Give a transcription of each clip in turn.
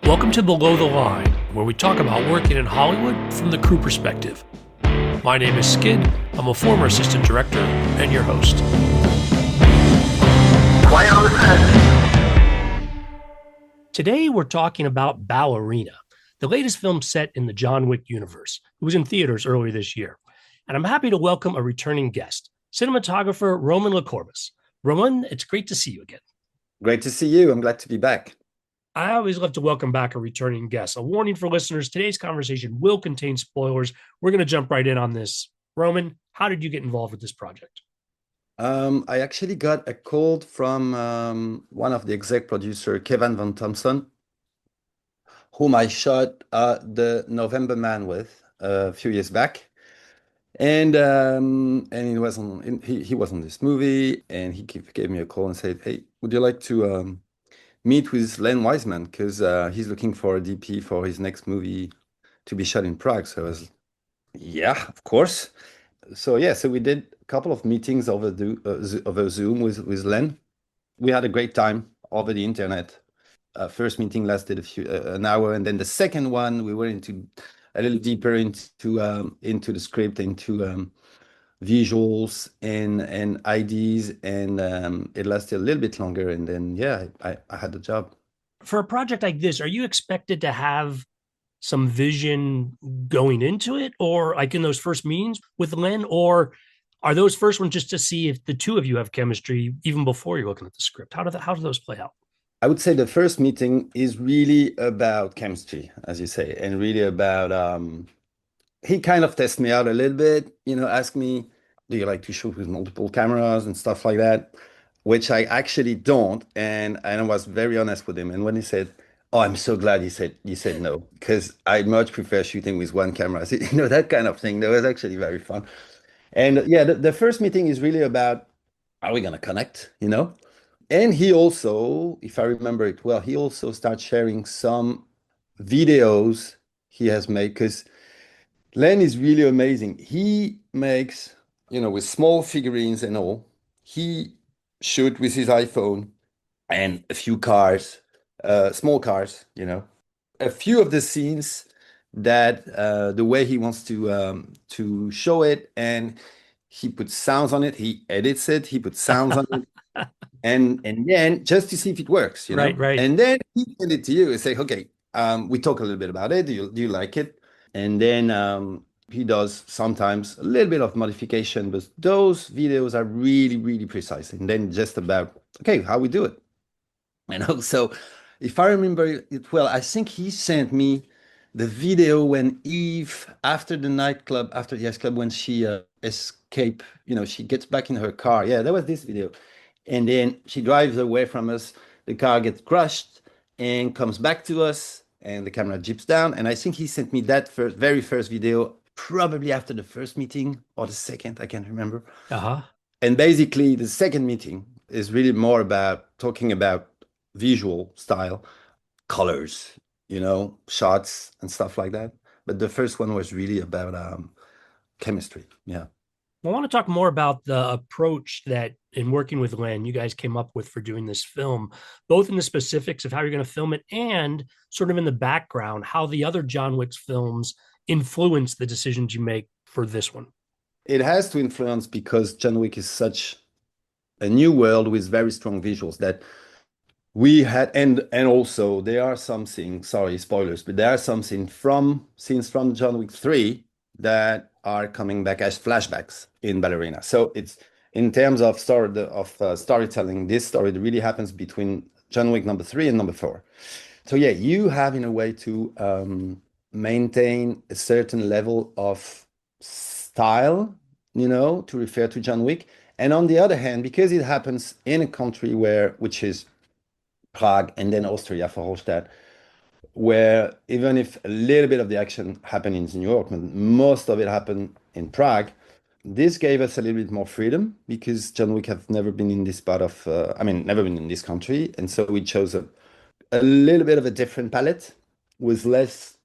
Welcome to Below the Line, where we talk about working in Hollywood from the crew perspective. My name is Skid. I'm a former assistant director and your host. Quiet on the set. Today we're talking about Ballerina, the latest film set in the John Wick universe. It was in theaters earlier this year. And I'm happy to welcome a returning guest, cinematographer Romain Lacourbas. Romain, it's great to see you again. Great to see you. I'm glad to be back. I always love to welcome back a returning guest. A warning for listeners, today's conversation will contain spoilers. We're going to jump right in on this. Romain, how did you get involved with this project? I actually got a call from one of the exec producer, Kevin Van Thompson, whom I shot the November Man with a few years back. And he was on this movie, and he gave me a call and said, "Hey, would you like to meet with Len Wiseman, because he's looking for a DP for his next movie to be shot in Prague." So I was, yeah, of course. So we did a couple of meetings over Zoom with Len. We had a great time over the internet. First meeting lasted an hour, and then the second one we were into a little deeper into the script, into visuals and IDs, and it lasted a little bit longer, and then I had the job. For a project like this, are you expected to have some vision going into it, or like in those first meetings with Len, or are those first ones just to see if the two of you have chemistry even before you're looking at the script? How do those play out? I would say the first meeting is really about chemistry, as you say, and really about he kind of tests me out a little bit, ask me, do you like to shoot with multiple cameras and stuff like that, which I actually don't. And I was very honest with him. And when he said, "Oh, I'm so glad you said no, because I much prefer shooting with one camera," so, that kind of thing. That was actually very fun. And yeah, the first meeting is really about, are we gonna connect, And he also, if I remember it well, he also starts sharing some videos he has made, because Len is really amazing. He makes, with small figurines and all, he shoot with his iPhone and a few cars, small cars, a few of the scenes that the way he wants to show it, and he puts sounds on it, he edits it, he puts sounds on it. And then just to see if it works, Right. And then he send it to you and say, "Okay, we talk a little bit about it. Do you like it?" And then he does sometimes a little bit of modification, but those videos are really, really precise. And then just about, okay, how we do it. So if I remember it well, I think he sent me the video when Eve, after the nightclub, after the S Club, when she escaped, she gets back in her car. Yeah, that was this video. And then she drives away from us. The car gets crushed and comes back to us, and the camera jips down. And I think he sent me that very first video, probably after the first meeting or the second, I can't remember. Uh-huh. And basically, the second meeting is really more about talking about visual style, colors, shots and stuff like that. But the first one was really about chemistry. Yeah. I want to talk more about the approach that in working with Len, you guys came up with for doing this film, both in the specifics of how you're going to film it and sort of in the background, how the other John Wick's films influence the decisions you make for this one. It has to influence because John Wick is such a new world with very strong visuals that we had, and also there are some things, sorry, spoilers, but there are some scenes from John Wick 3 that are coming back as flashbacks in Ballerina. So it's, in terms of storytelling, this story really happens between John Wick number 3 and number 4. So yeah, you have in a way to maintain a certain level of style, to refer to John Wick. And on the other hand, because it happens in a country which is Prague and then Austria for Hallstatt, where even if a little bit of the action happened in New York, most of it happened in Prague. This gave us a little bit more freedom because John Wick have never been in this part of, never been in this country. And so we chose a little bit of a different palette with less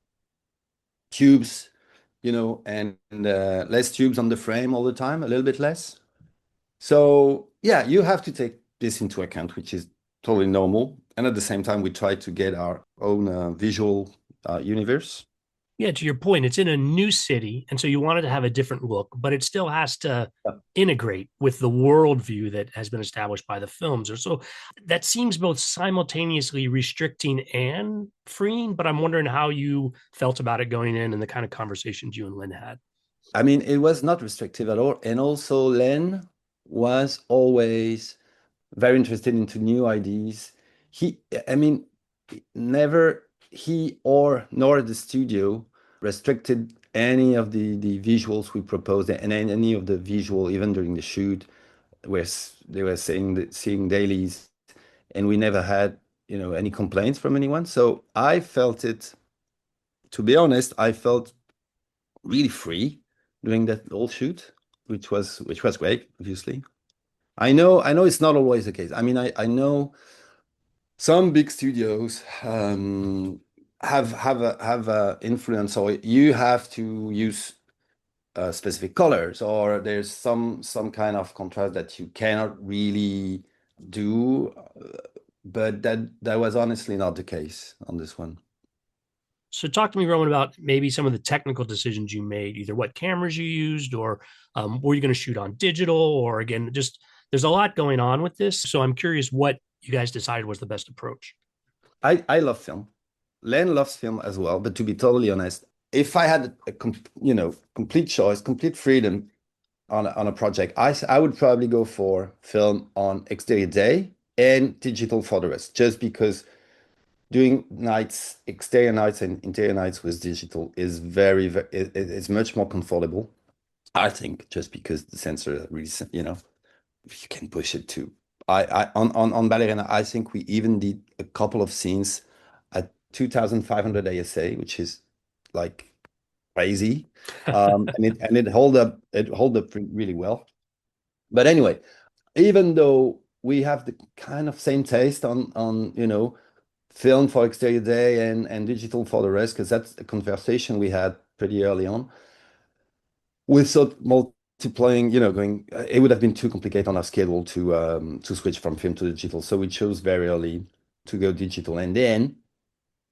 tubes, and less tubes on the frame all the time, a little bit less. So yeah, you have to take this into account, which is totally normal. And at the same time, we try to get our own visual universe. Yeah, to your point, it's in a new city, and so you want it to have a different look, but it still has to integrate with the worldview that has been established by the films. Or so that seems both simultaneously restricting and freeing. But I'm wondering how you felt about it going in and the kind of conversations you and Lynn had. I mean, it was not restrictive at all. And also, Len was always very interested into new ideas. He, I mean, never he or nor the studio restricted any of the visuals we proposed and any of the visual even during the shoot where they were seeing dailies and we never had any complaints from anyone. So I felt it, to be honest, I felt really free during that whole shoot, which was great, obviously. I know it's not always the case. I mean, I know some big studios have a influence, or you have to use specific colors, or there's some kind of contrast that you cannot really do. But that was honestly not the case on this one. So talk to me, Roman, about maybe some of the technical decisions you made, either what cameras you used or were you going to shoot on digital, or again, just there's a lot going on with this. So I'm curious what you guys decided was the best approach. I love film. Len loves film as well, but to be totally honest, if I had complete choice, complete freedom on a project, I would probably go for film on exterior day and digital for the rest, just because doing nights, exterior nights and interior nights with digital is it's much more comfortable. I think just because the sensor really, you can push it too. On Ballerina, I think we even did a couple of scenes at 2,500 ASA, which is like crazy. And it hold up really well. But anyway, even though we have the kind of same taste on film for exterior day and digital for the rest, because that's a conversation we had pretty early on. We thought multiplying, going, it would have been too complicated on our schedule to switch from film to digital. So we chose very early to go digital. And then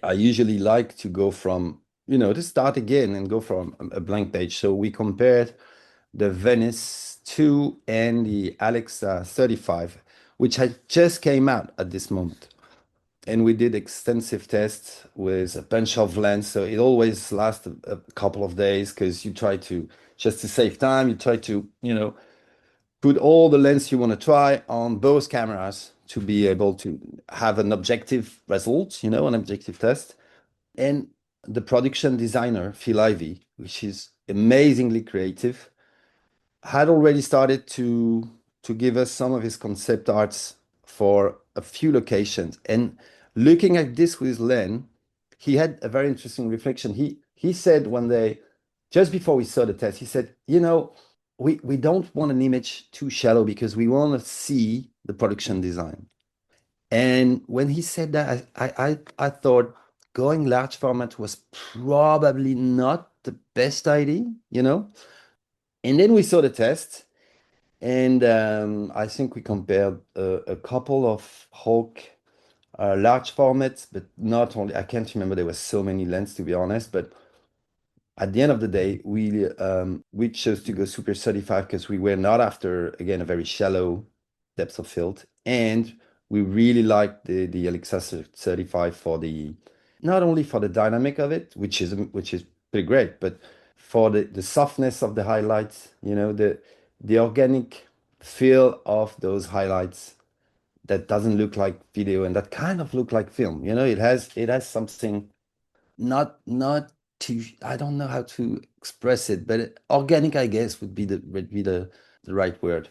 I usually like to go to start again and go from a blank page. So we compared the Venice 2 and the Alexa 35, which had just came out at this moment. And we did extensive tests with a bunch of lens. So it always lasts a couple of days because you try to, just to save time, you try to, put all the lens you want to try on both cameras to be able to have an objective result, an objective test. And the production designer, Phil Ivey, which is amazingly creative, had already started to give us some of his concept arts for a few locations. And looking at this with Len, he had a very interesting reflection. He said one day, just before we saw the test, he said, we don't want an image too shallow because we want to see the production design. And when he said that, I thought going large format was probably not the best idea. And then we saw the test, and I think we compared a couple of Hawk large formats, but not only, I can't remember, there were so many lenses to be honest, but at the end of the day, we chose to go Super 35 because we were not after, again, a very shallow depth of field. And we really liked the Alexa 35 for not only for the dynamic of it, which is pretty great, but for the softness of the highlights, the organic feel of those highlights that doesn't look like video and that kind of look like film. It has something not too, I don't know how to express it, but organic, I guess, would be the right word.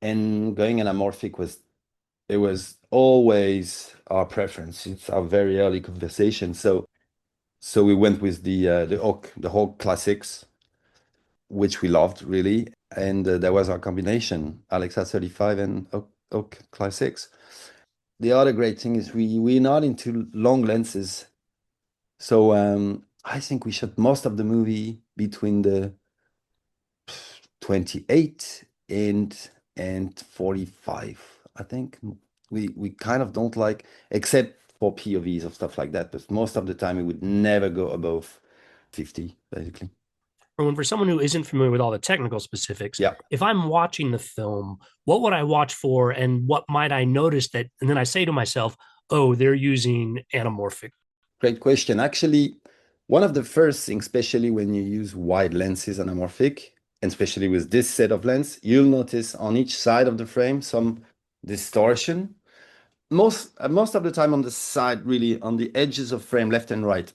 And going anamorphic was always our preference. It's our very early conversation. So we went with the Hawk classics, which we loved really, and that was our combination: Alexa 35 and Oak classics. The other great thing is we're not into long lenses, so I think we shot most of the movie between the 28 and 45, I think, we kind of don't like, except for POVs or stuff like that. But most of the time, we would never go above 50, basically. For someone who isn't familiar with all the technical specifics, Yeah. if I'm watching the film, what would I watch for and what might I notice that? And then I say to myself, oh, they're using anamorphic. Great question. Actually, one of the first things, especially when you use wide lenses anamorphic, and especially with this set of lens, you'll notice on each side of the frame some distortion. Most of the time on the side, really on the edges of frame, left and right.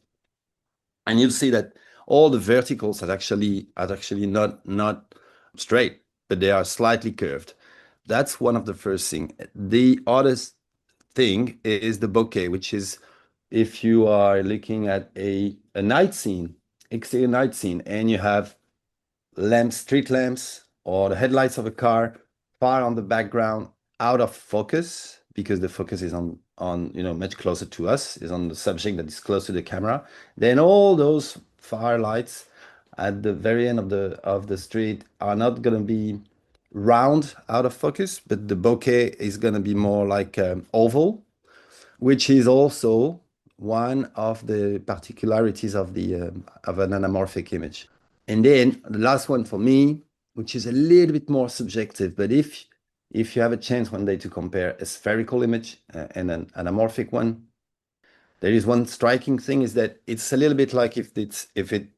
And you'll see that all the verticals are actually not straight, but they are slightly curved. That's one of the first thing. The other thing is the bokeh, which is if you are looking at a night scene, exterior night scene, and you have lamps, street lamps, or the headlights of a car far on the background, out of focus, because the focus is on much closer to us, is on the subject that is close to the camera. Then all those far lights at the very end of the street are not going to be round out of focus, but the bokeh is going to be more like oval, which is also one of the particularities of an anamorphic image. And then the last one for me, which is a little bit more subjective, but if you have a chance one day to compare a spherical image and an anamorphic one, there is one striking thing is that it's a little bit like if it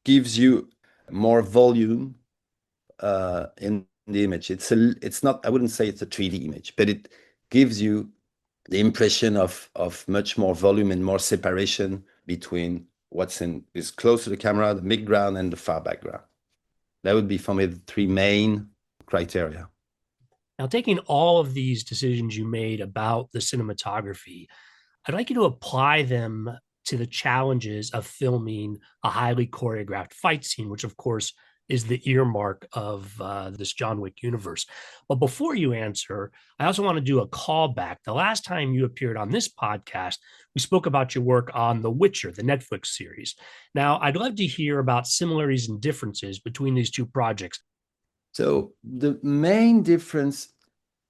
gives you more volume in the image. It's not, I wouldn't say it's a 3D image, but it gives you the impression of much more volume and more separation between is close to the camera, the midground, and the far background. That would be for me the three main criteria. Now, taking all of these decisions you made about the cinematography, I'd like you to apply them to the challenges of filming a highly choreographed fight scene, which, of course, is the earmark of this John Wick universe. But before you answer, I also want to do a callback. The last time you appeared on this podcast, we spoke about your work on The Witcher, the Netflix series. Now, I'd love to hear about similarities and differences between these two projects. So the main difference,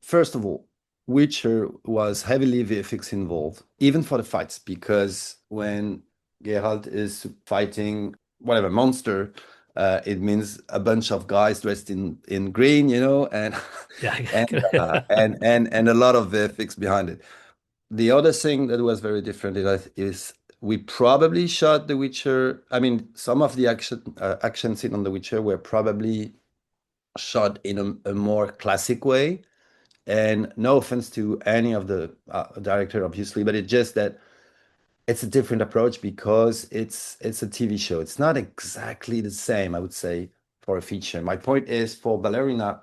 first of all, Witcher was heavily VFX involved, even for the fights, because when Geralt is fighting whatever monster, it means a bunch of guys dressed in green, and Yeah. and a lot of VFX behind it. The other thing that was very different is we probably shot The Witcher. I mean, some of the action scene on The Witcher were probably shot in a more classic way. And no offense to any of the director, obviously, but it's just that it's a different approach because it's a TV show. It's not exactly the same, I would say, for a feature. My point is for Ballerina,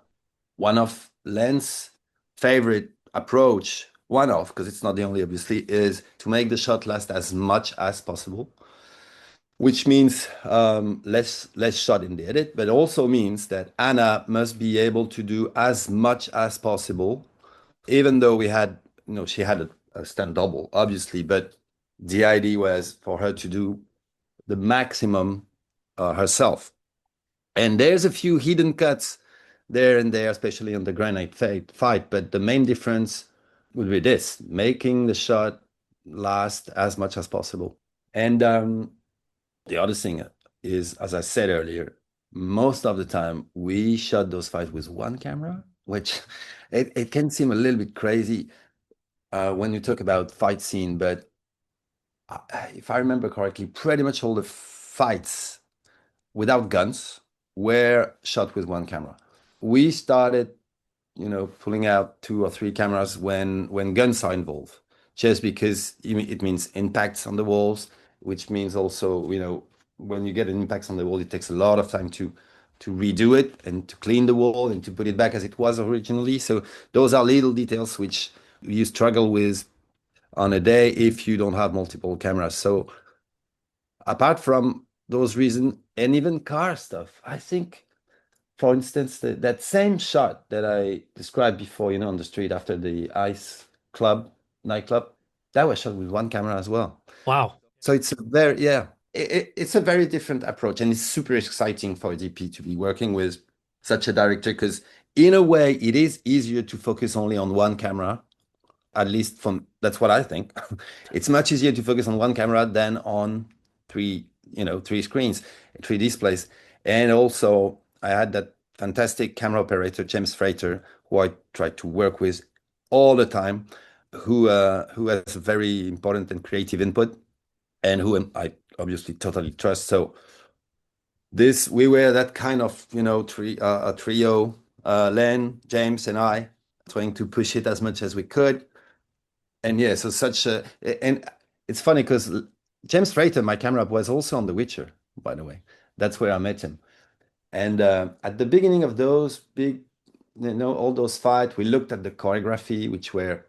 one of Len's favorite approach, one of, because it's not the only, obviously, is to make the shot last as much as possible, which means less shot in the edit, but also means that Anna must be able to do as much as possible, even though she had a stand double, obviously, but the idea was for her to do the maximum herself. And there's a few hidden cuts there and there, especially on the granite fight. But the main difference would be this, making the shot last as much as possible. And the other thing is, as I said earlier, most of the time we shot those fights with one camera, which it can seem a little bit crazy when you talk about fight scene, but if I remember correctly, pretty much all the fights without guns were shot with one camera. We started, pulling out two or three cameras when guns are involved, just because it means impacts on the walls, which means also, when you get an impact on the wall, it takes a lot of time to redo it and to clean the wall and to put it back as it was originally. So those are little details which you struggle with on a day if you don't have multiple cameras. So apart from those reasons, and even car stuff, I think, for instance, that same shot that I described before, on the street after the ice club, nightclub, that was shot with one camera as well. Wow. So it's it's a very different approach, and it's super exciting for a DP to be working with such a director because in a way it is easier to focus only on one camera At least from that's what I think. It's much easier to focus on one camera than on three, three screens, three displays. And also, I had that fantastic camera operator, James Frater, who I tried to work with all the time, who has a very important and creative input, and who I obviously totally trust. So this we were that kind of a trio, Len, James, and I, trying to push it as much as we could. And yeah, so such a and it's funny because James Frater, my camera, was also on The Witcher, by the way. That's where I met him. And at the beginning of those big, all those fights, we looked at the choreography, which were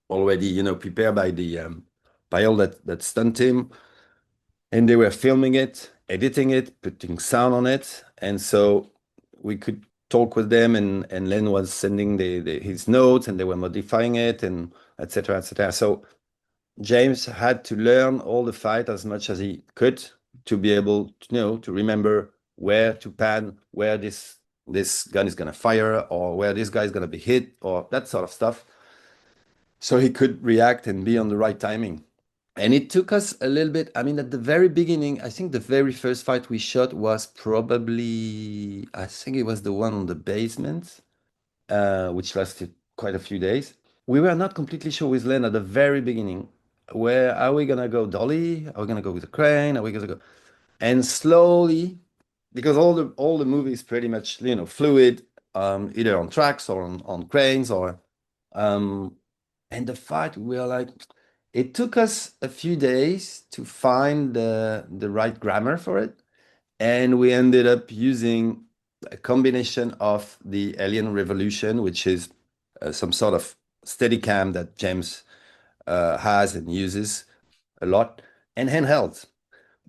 already, prepared by the by all that stunt team, and they were filming it, editing it, putting sound on it, and so we could talk with them, and Len was sending his notes, and they were modifying it, and etc. etc. So James had to learn all the fight as much as he could to be able to, to remember where to pan, where this gun is gonna fire, or where this guy is gonna be hit, or that sort of stuff. So he could react and be on the right timing. And it took us a little bit. I mean, at the very beginning, I think the very first fight we shot was probably, I think it was the one on the basement, which lasted quite a few days. We were not completely sure with Len at the very beginning. Where are we gonna go, dolly? Are we gonna go with a crane? Are we gonna go? And slowly, because all the movie is pretty much fluid, either on tracks or on cranes or um, and the fight we were like, it took us a few days to find the right grammar for it, and we ended up using a combination of the Alien Revolution, which is some sort of Steadicam that James has and uses a lot, and handheld.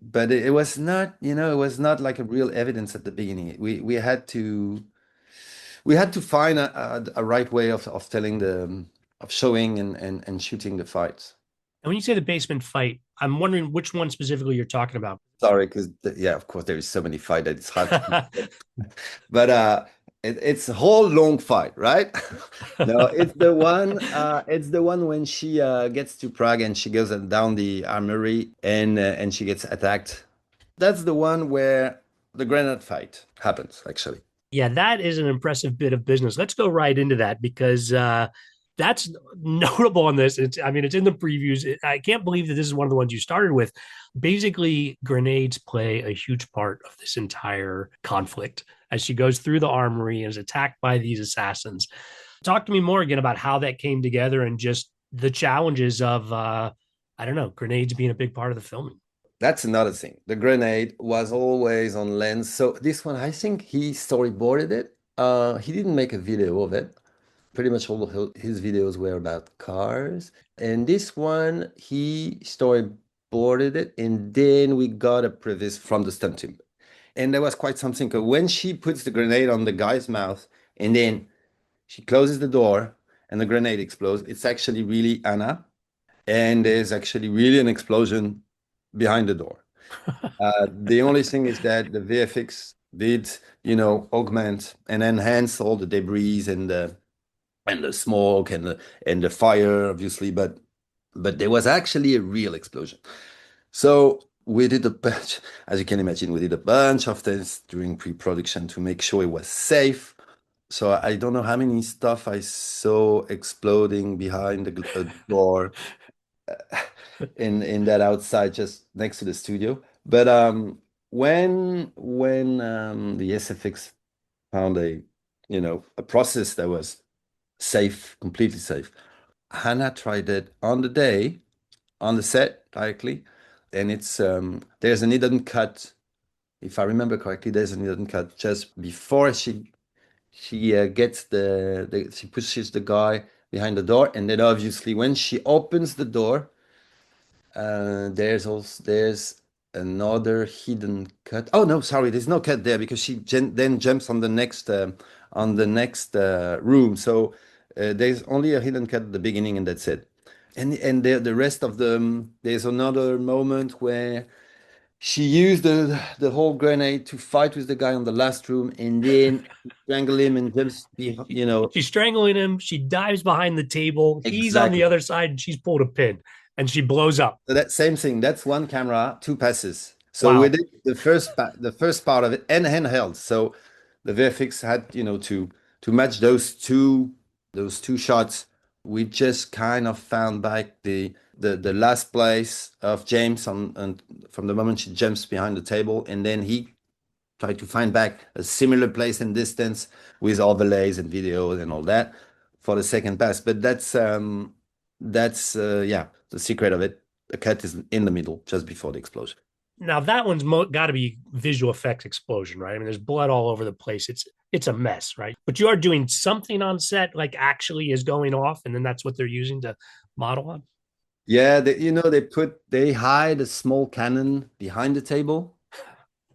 But it was not, it was not like a real evidence at the beginning. We had to find a right way of telling of showing and shooting the fights. And when you say the basement fight, I'm wondering which one specifically you're talking about. Sorry, because yeah, of course there is so many fight that it's hard to keep. But it's a whole long fight, right? No, it's the one when she gets to Prague and she goes down the armory and she gets attacked. That's the one where the grenade fight happens, actually. Yeah, that is an impressive bit of business. Let's go right into that because that's notable on this. I mean, it's in the previews. I can't believe that this is one of the ones you started with. Basically, grenades play a huge part of this entire conflict as she goes through the armory and is attacked by these assassins. Talk to me more again about how that came together and just the challenges of, I don't know, grenades being a big part of the filming. That's another thing. The grenade was always on lens. So this one, I think he storyboarded it. He didn't make a video of it. Pretty much all of his videos were about cars. And this one, he storyboarded it, and then we got a previs from the stunt team. And there was quite something. 'Cause when she puts the grenade on the guy's mouth, and then she closes the door, and the grenade explodes, it's actually really Anna, and there's actually really an explosion behind the door. The only thing is that the VFX did, augment and enhance all the debris and the smoke and the fire, obviously, but there was actually a real explosion. So we did a bunch, as you can imagine, we did a bunch of tests during pre-production to make sure it was safe. So I don't know how many stuff I saw exploding behind the door in that outside just next to the studio. But when the SFX found a process that was safe, completely safe, Hannah tried it on the day on the set directly, and it's there's an hidden cut. If I remember correctly, there's an hidden cut just before she gets she pushes the guy behind the door, and then obviously when she opens the door, there's another hidden cut. Oh no, sorry, there's no cut there because she then jumps on the next room. So there's only a hidden cut at the beginning, and that's it. And the rest of them, there's another moment where she used the whole grenade to fight with the guy on the last room, and then strangle him and just be, you know, She's strangling him. She dives behind the table. He's on the exactly. other side and she's pulled a pin and she blows up. So that same thing. That's one camera, two passes. So we Wow. did the first part of it and handheld. So the VFX had, you know, to match those two shots. We just kind of found back the last place of James on and from the moment she jumps behind the table, and then he tried to find back a similar place and distance with overlays and videos and all that for the second pass. But that's yeah, the secret of it. The cut is in the middle, just before the explosion. Now that one's got to be visual effects explosion, right? I mean, there's blood all over the place. It's a mess, right? But you are doing something on set, like actually is going off, and then that's what they're using to model on. Yeah, you know, they hide a small cannon behind the table,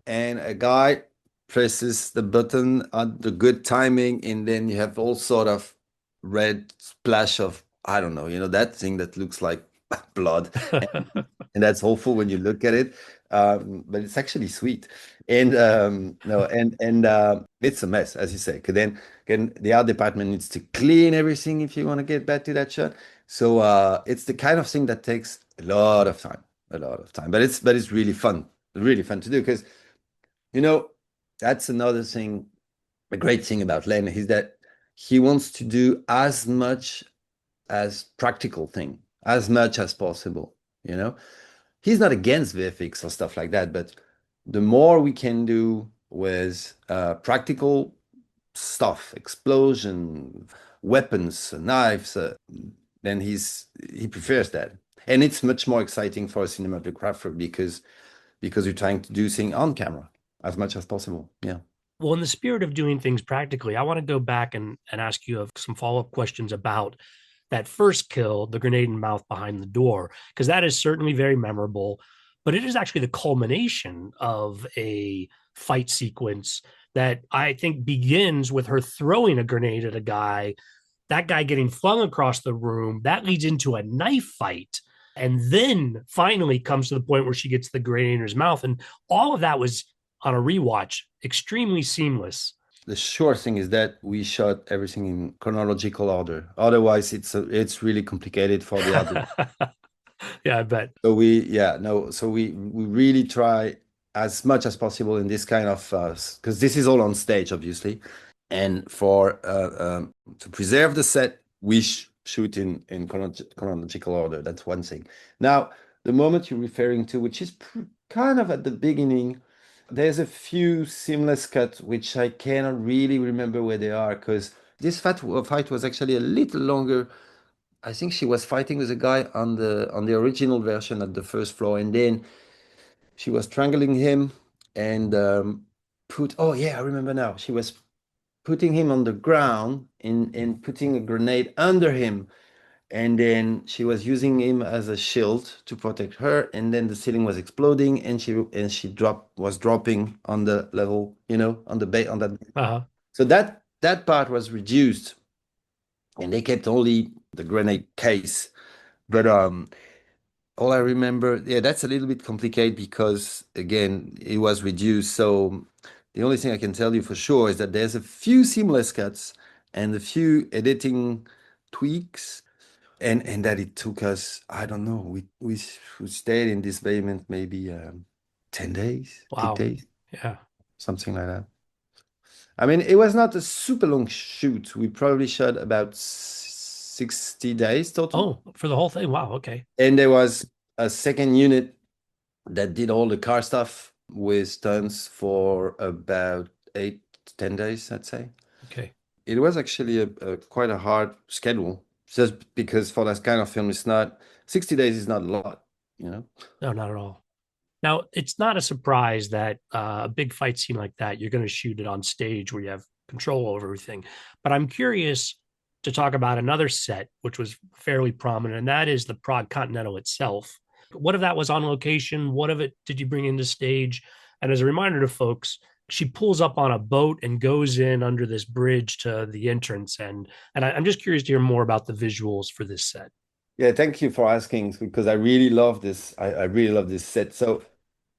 and a guy presses the button at the good timing, and then you have all sort of red splash of, I don't know, you know, that thing that looks like blood. And that's awful when you look at it. But it's actually sweet. And no, and it's a mess, as you say. 'Cause then again, the art department needs to clean everything if you want to get back to that shot. So it's the kind of thing that takes a lot of time, a lot of time. But it's really fun to do because you know that's another thing. A great thing about Len is that he wants to do as much as practical thing, as much as possible. You know, he's not against VFX or stuff like that, but the more we can do with practical stuff, explosion, weapons, knives, then he prefers that. And it's much more exciting for a cinematographer because you're trying to do things on camera as much as possible. Yeah. Well, in the spirit of doing things practically, I want to go back and ask you some follow-up questions about that first kill, the grenade in mouth behind the door, because that is certainly very memorable, but it is actually the culmination of a fight sequence that I think begins with her throwing a grenade at a guy, that guy getting flung across the room. That leads into a knife fight. And then finally comes to the point where she gets the grenade in her mouth. And all of that was on a rewatch, extremely seamless. The sure thing is that we shot everything in chronological order. Otherwise, it's really complicated for the other. Yeah, I bet. So we, yeah, no, so we really try as much as possible in this kind of because this is all on stage, obviously, and for to preserve the set, we shoot in chronological order. That's one thing. Now, the moment you're referring to, which is kind of at the beginning, there's a few seamless cuts which I cannot really remember where they are because this fight was actually a little longer. I think she was fighting with a guy on the original version at the first floor, and then she was strangling him and put. Oh yeah, I remember now. She was putting him on the ground and putting a grenade under him, and then she was using him as a shield to protect her. And then the ceiling was exploding, and she was dropping on the level, you know, on the bay on that. Uh-huh. So that part was reduced, and they kept only the grenade case. But all I remember, yeah, that's a little bit complicated because again, it was reduced. So the only thing I can tell you for sure is that there's a few seamless cuts and a few editing tweaks, and that it took us, I don't know, we stayed in this basement maybe 10 days, eight Wow. days, Yeah. something like that. I mean, it was not a super long shoot. We probably shot about 60 days total. Oh, for the whole thing. Wow. Okay. And there was a second unit that did all the car stuff with stunts for about 8 to 10 days, I'd say. Okay. It was actually a quite a hard schedule, just because for that kind of film, it's not 60 days is not a lot, you know. No, not at all. Now, it's not a surprise that a big fight scene like that, you're going to shoot it on stage where you have control over everything. But I'm curious to talk about another set, which was fairly prominent, and that is the Prague Continental itself. What if that was on location? What of it did you bring into stage? And as a reminder to folks, she pulls up on a boat and goes in under this bridge to the entrance. And I'm just curious to hear more about the visuals for this set. Yeah, thank you for asking because I really love this. I really love this set. So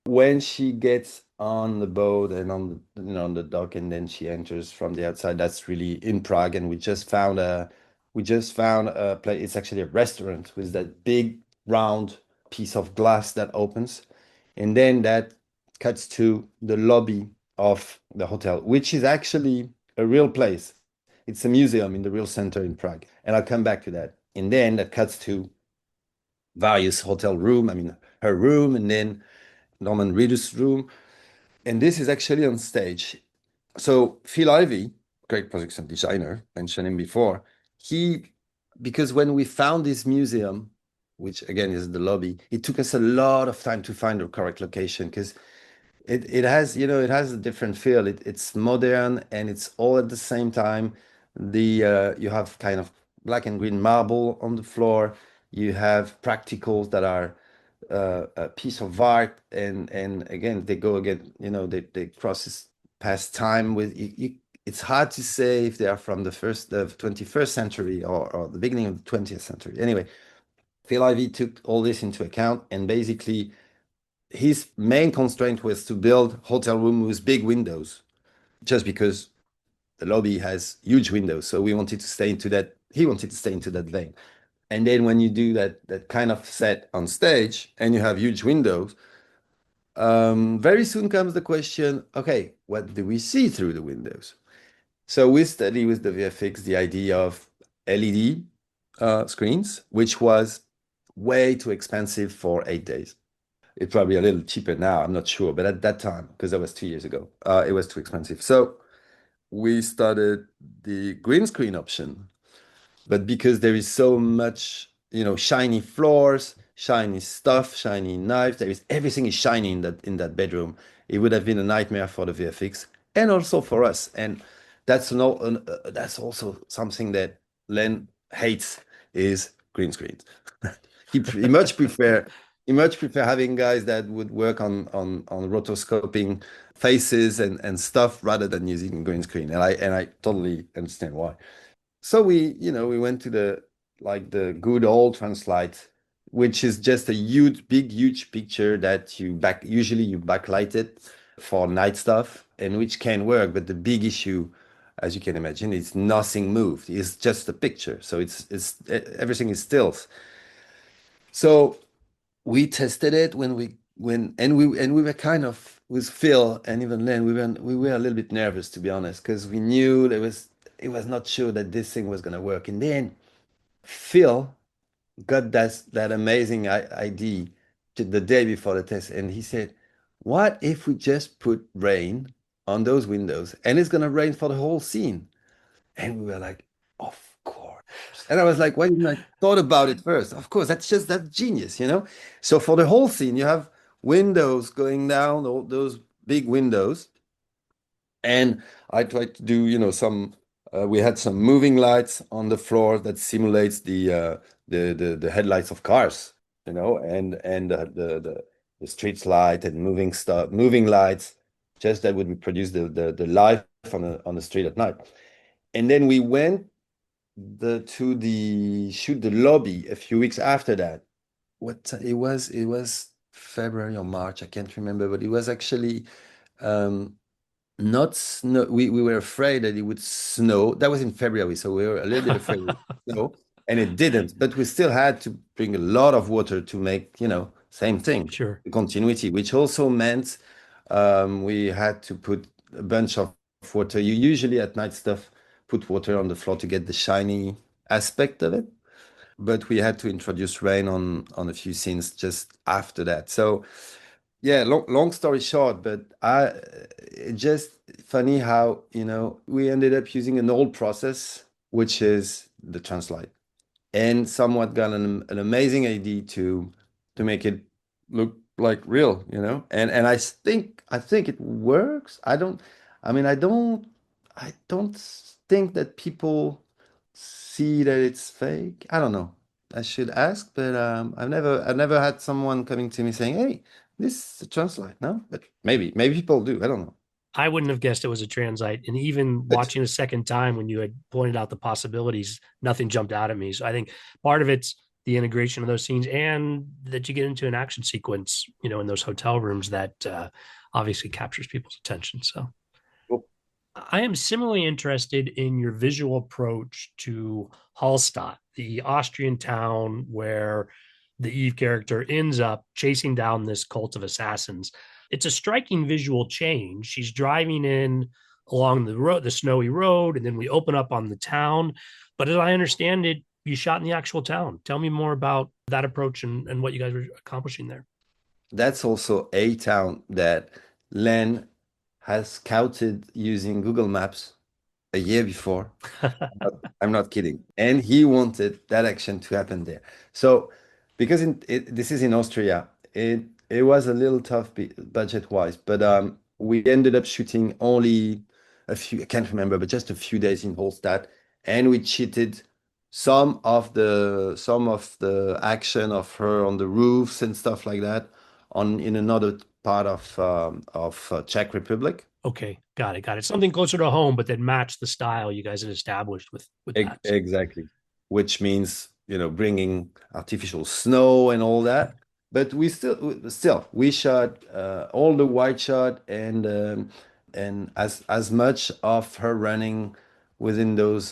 when she gets on the boat and on the on the dock, and then she enters from the outside, that's really in Prague. And we just found a place. It's actually a restaurant with that big round piece of glass that opens, and then that cuts to the lobby of the hotel, which is actually a real place. It's a museum in the real center in Prague, and I'll come back to that. And then that cuts to various hotel room. I mean, her room, and then Norman Reedus' room. And this is actually on stage. So Phil Ivey, great production designer, mentioned him before, he, because when we found this museum, which again is the lobby, it took us a lot of time to find the correct location because it has, it has a different feel. It's modern and it's all at the same time. You have kind of black and green marble on the floor. You have practicals that are a piece of art, and again they go again, they crosses past time with it's hard to say if they are from the 21st century or the beginning of the 20th century. Anyway, Phil Ivey took all this into account, and basically his main constraint was to build hotel room with big windows, just because the lobby has huge windows. So we wanted to stay into that. He wanted to stay into that vein. And then when you do that kind of set on stage and you have huge windows, very soon comes the question, okay, what do we see through the windows? So we study with the VFX the idea of LED screens, which was way too expensive for 8 days. It's probably a little cheaper now, I'm not sure, but at that time, because that was 2 years ago, it was too expensive. So we started the green screen option, but because there is so much, shiny floors, shiny stuff, shiny knives, everything is shiny in that bedroom. It would have been a nightmare for the VFX and also for us. And that's also something that Len hates is green screens. He much prefer having guys that would work on rotoscoping faces and stuff rather than using green screen. And I totally understand why. So we went to the good old Translight, which is just a huge picture that usually you backlight it for night stuff, and which can work. But the big issue, as you can imagine, is nothing moved. It's just a picture. So everything is stills. So we tested it and we were kind of with Phil and even then we were a little bit nervous, to be honest, because we knew it was not sure that this thing was going to work. And then Phil got that amazing idea the day before the test, and he said, "What if we just put rain on those windows and it's going to rain for the whole scene?" And we were like, "Of course." And I was like, "Why didn't I thought about it first?" Of course, that's genius. So for the whole scene, you have windows going down, all those big windows. And I tried to do, we had some moving lights on the floor that simulates the headlights of cars, and the street light and moving stuff, moving lights, just that would produce the life on the street at night. And then we went to the shoot the lobby a few weeks after that. It was February or March, I can't remember, but it was actually not snow. We were afraid that it would snow. That was in February, so we were a little bit afraid it would snow, and it didn't. But we still had to bring a lot of water to make, same thing, Sure. the continuity, which also meant we had to put a bunch of water. You usually at night stuff put water on the floor to get the shiny aspect of it, but we had to introduce rain on a few scenes just after that. So yeah, long story short, but it's just funny how, we ended up using an old process, which is the Translite, and somewhat got an amazing idea to make it look like real, and I think it works. I don't think that people see that it's fake. I don't know. I should ask, but I've never had someone coming to me saying, "Hey, this is a Translite." No, but maybe people do. I don't know. I wouldn't have guessed it was a transite. And even But watching a second time when you had pointed out the possibilities, nothing jumped out at me. So I think part of it's the integration of those scenes, and that you get into an action sequence, in those hotel rooms that obviously captures people's attention. So I am similarly interested in your visual approach to Hallstatt, the Austrian town where the Eve character ends up chasing down this cult of assassins. It's a striking visual change. She's driving in along the road, the snowy road, and then we open up on the town. But as I understand it, you shot in the actual town. Tell me more about that approach and what you guys were accomplishing there. That's also a town that Len has scouted using Google Maps a year before. I'm not kidding. And he wanted that action to happen there. So, because this is in Austria, it was a little tough budget-wise, but we ended up shooting only a few, I can't remember, but just a few days in Holstadt, and we cheated some of the action of her on the roofs and stuff like that on in another part of Czech Republic. Okay, got it, got it. Something closer to home, but that matched the style you guys had established with that. Exactly. Which means, bringing artificial snow and all that. But we shot all the white shot and as much of her running within those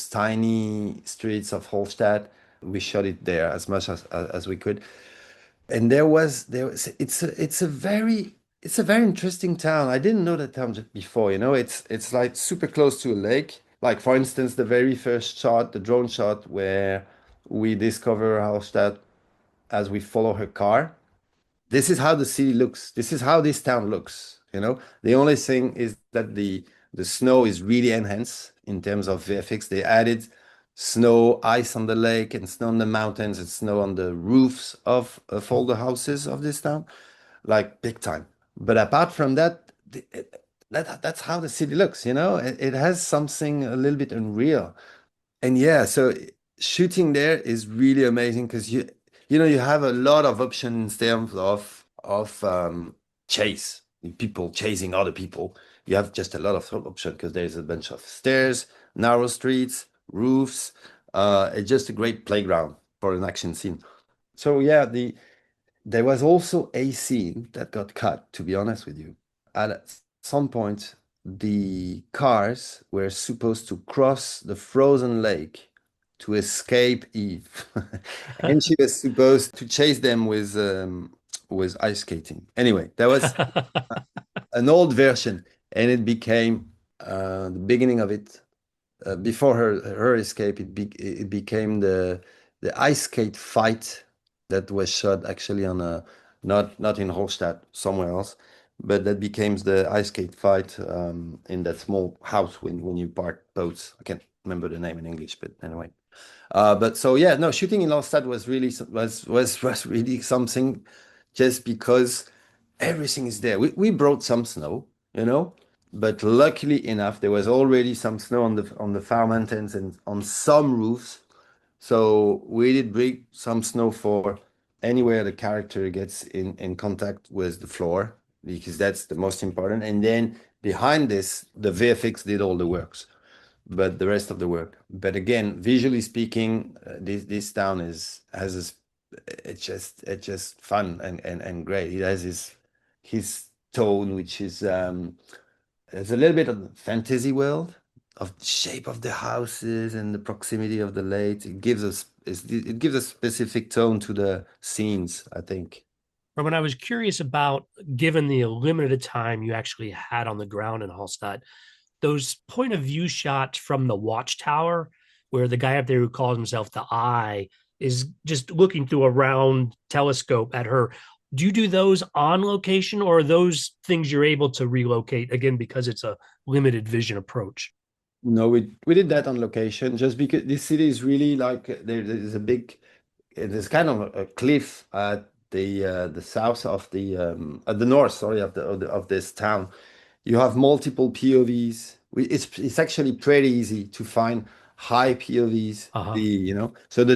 tiny streets of Hallstatt. We shot it there as much as we could. And there was it's a very interesting town. I didn't know that town before, it's like super close to a lake. Like for instance, the very first shot, the drone shot where we discover Hallstatt as we follow her car. This is how the city looks. This is how this town looks. The only thing is that the snow is really enhanced in terms of VFX. They added snow, ice on the lake, and snow on the mountains, and snow on the roofs of all the houses of this town, like big time. But apart from that, that's how the city looks. It has something a little bit unreal. And yeah, so shooting there is really amazing because you have a lot of options in terms of chase, people chasing other people. You have just a lot of options because there's a bunch of stairs, narrow streets, roofs. It's just a great playground for an action scene. So yeah, there was also a scene that got cut, to be honest with you. At some point, the cars were supposed to cross the frozen lake to escape Eve. And she was supposed to chase them with ice skating. Anyway, that was an old version, and it became the beginning of it. Before her escape, it became the ice skate fight that was shot actually on a not in Hofstad, somewhere else, but that became the ice skate fight in that small house when you park boats. I can't remember the name in English, but anyway. But so yeah, no, shooting in Hofstad was really something, just because everything is there. We brought some snow. But luckily enough, there was already some snow on the far mountains and on some roofs. So we did bring some snow for anywhere the character gets in contact with the floor, because that's the most important. And then behind this, the VFX did all the works, but the rest of the work. But again, visually speaking, this town has this, it's just fun and great. It has his tone, which is it's a little bit of the fantasy world of the shape of the houses and the proximity of the lake. It gives a specific tone to the scenes, I think. Roman, I was curious about, given the limited time you actually had on the ground in Hallstatt, those point of view shots from the watchtower, where the guy up there who calls himself the Eye is just looking through a round telescope at her. Do you do those on location, or are those things you're able to relocate again because it's a limited vision approach? No, we did that on location just because this city is really like there's kind of a cliff at the south of at the north, sorry, of this town. You have multiple POVs. It's actually pretty easy to find high POVs. Uh-huh. So the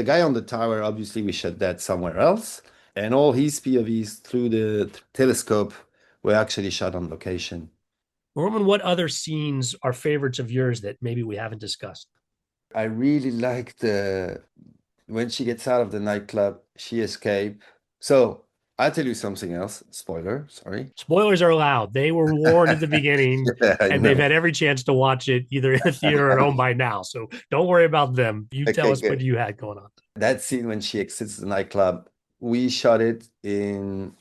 guy on the tower, obviously we shot that somewhere else, and all his POVs through the telescope were actually shot on location. Roman, what other scenes are favorites of yours that maybe we haven't discussed? I really like the when she gets out of the nightclub, she escaped. So I'll tell you something else. Spoiler, sorry. Spoilers are allowed. They were warned at the beginning, Yeah, I and they've know. had every chance to watch it either in the theater or at home by now. So don't worry about them. You tell Okay, us what good. you had going on. That scene when she exits the nightclub, we shot it in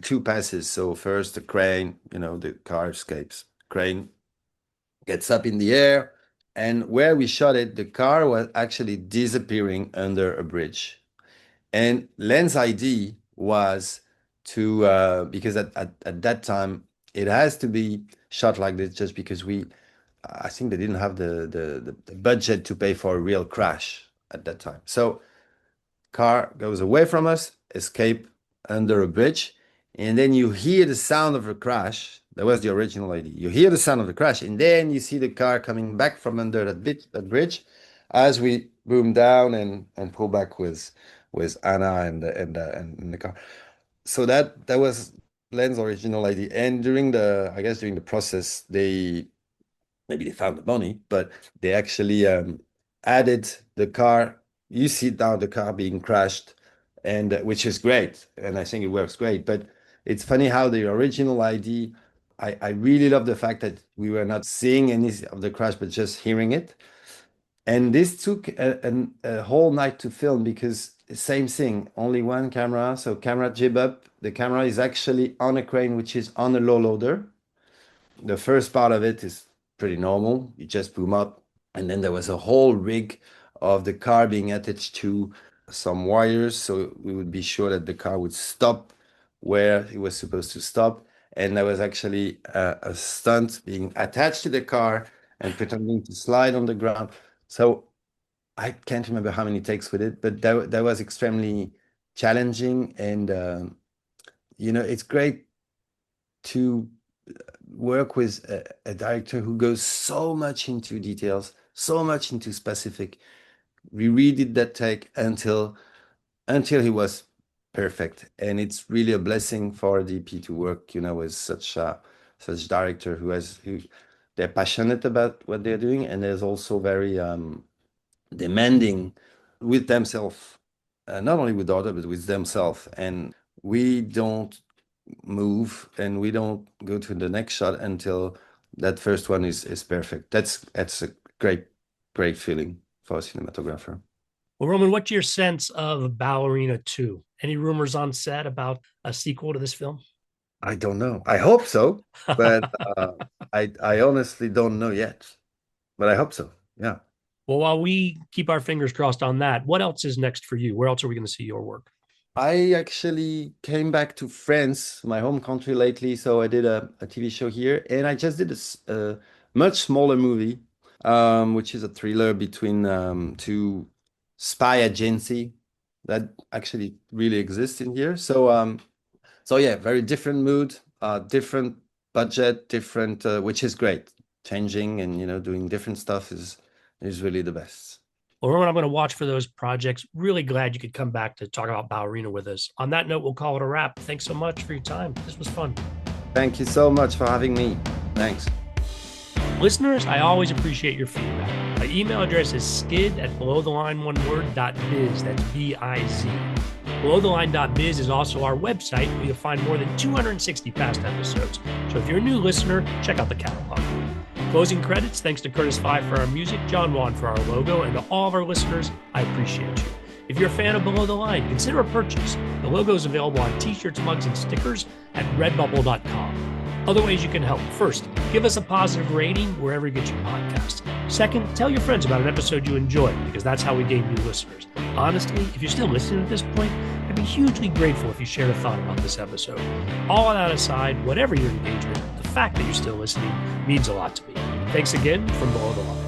two passes. So first the crane, the car escapes. Crane gets up in the air, and where we shot it, the car was actually disappearing under a bridge. And Len's idea was to because at that time it has to be shot like this just because I think they didn't have the budget to pay for a real crash at that time. So car goes away from us, escape under a bridge, and then you hear the sound of a crash. That was the original idea. You hear the sound of the crash, and then you see the car coming back from under that bridge as we boom down and pull back with Anna and the car. So that was Len's original idea. And I guess during the process, maybe they found the money, but they actually added the car. You see now the car being crashed, and which is great, and I think it works great. But it's funny how the original idea. I really love the fact that we were not seeing any of the crash, but just hearing it. And this took a whole night to film because same thing, only one camera. So camera jib up. The camera is actually on a crane, which is on a low loader. The first part of it is pretty normal. You just boom up. And then there was a whole rig of the car being attached to some wires. So we would be sure that the car would stop where it was supposed to stop. And there was actually a stunt being attached to the car and pretending to slide on the ground. So I can't remember how many takes we did, but that was extremely challenging. And, it's great to work with a director who goes so much into details, so much into specific. We redid that take until he was perfect, and it's really a blessing for a DP to work, with such director who they're passionate about what they're doing, and there's also very demanding with themselves, not only with the other, but with themselves. And we don't move and we don't go to the next shot until that first one is perfect. That's a great feeling for a cinematographer. Well, Roman, what's your sense of Ballerina 2? Any rumors on set about a sequel to this film? I don't know. I hope so, but I honestly don't know yet. But I hope so. Yeah. Well, while we keep our fingers crossed on that, what else is next for you? Where else are we going to see your work? I actually came back to France, my home country lately, so I did a TV show here, and I just did a much smaller movie, which is a thriller between two spy agency that actually really exists in here. So yeah, very different mood, different budget, different, which is great. Changing and doing different stuff is really the best. Well, Roman, I'm going to watch for those projects. Really glad you could come back to talk about Ballerina with us. On that note, we'll call it a wrap. Thanks so much for your time. This was fun. Thank you so much for having me. Thanks. Listeners, I always appreciate your feedback. My email address is skid@belowtheline1word.biz. That's B-I-Z. Belowtheline.biz is also our website where you'll find more than 260 past episodes. So if you're a new listener, check out the catalog. Closing credits, thanks to Curtis Five for our music, John Wan for our logo, and to all of our listeners, I appreciate you. If you're a fan of Below the Line, consider a purchase. The logo is available on t-shirts, mugs, and stickers at redbubble.com. Other ways you can help. First, give us a positive rating wherever you get your podcast. Second, tell your friends about an episode you enjoyed, because that's how we gain new listeners. Honestly, if you're still listening at this point, I'd be hugely grateful if you shared a thought about this episode. All of that aside, whatever your engagement, the fact that you're still listening means a lot to me. Thanks again from Below the Line.